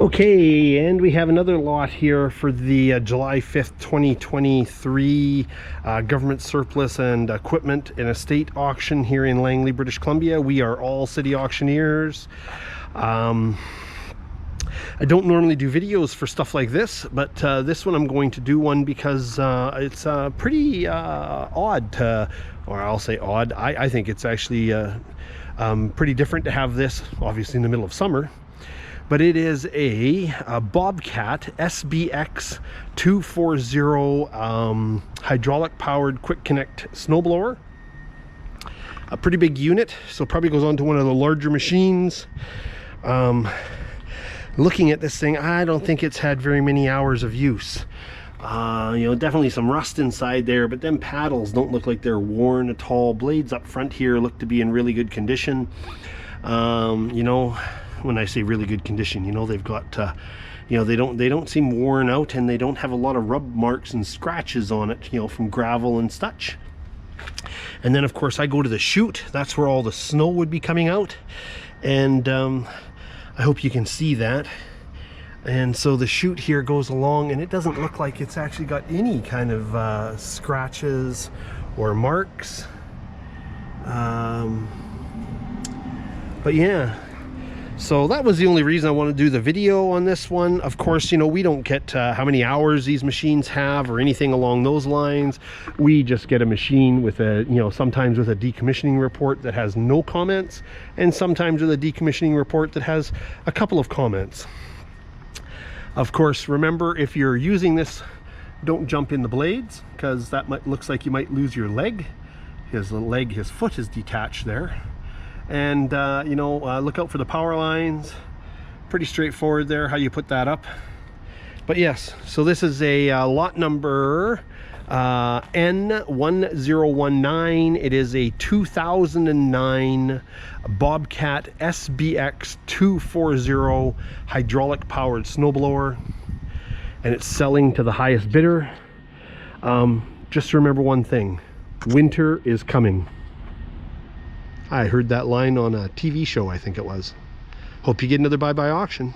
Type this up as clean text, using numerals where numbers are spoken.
Okay, and we have another lot here for the July 5th, 2023 government surplus and equipment and estate auction here in Langley, British Columbia. We are all city auctioneers. I don't normally do videos for stuff like this, but this one I'm going to do one because it's pretty odd to, or I'll say odd. I think it's actually pretty different to have this, obviously in the middle of summer. But it is a Bobcat SBX240 hydraulic powered quick connect snowblower. A pretty big unit, so probably goes on to one of the larger machines. Looking at this thing, I don't think it's had very many hours of use. You know, definitely some rust inside there, but them paddles don't look like they're worn at all. Blades up front here look to be in really good condition. You know, when I say really good condition, you know, they've got you know, they don't seem worn out, and they don't have a lot of rub marks and scratches on it, you know, from gravel and such. And then of course I go to the chute. That's where all the snow would be coming out, and I hope you can see that. And so the chute here goes along, and it doesn't look like it's actually got any kind of scratches or marks. But yeah, so that was the only reason I want to do the video on this one. Of course, you know, we don't get how many hours these machines have or anything along those lines. We just get a machine with a, you know, sometimes with a decommissioning report that has no comments, and sometimes with a decommissioning report that has a couple of comments. Of course, remember, if you're using this, don't jump in the blades, because that looks like you might lose your leg. His foot is detached there. And you know, look out for the power lines. Pretty straightforward there how you put that up. But yes, so this is a lot number N-1019. It is a 2009 Bobcat SBX240 hydraulic powered snowblower, and it's selling to the highest bidder. Just remember one thing: winter is coming. I heard that line on a TV show, I think it was. Hope you get another bye-bye auction.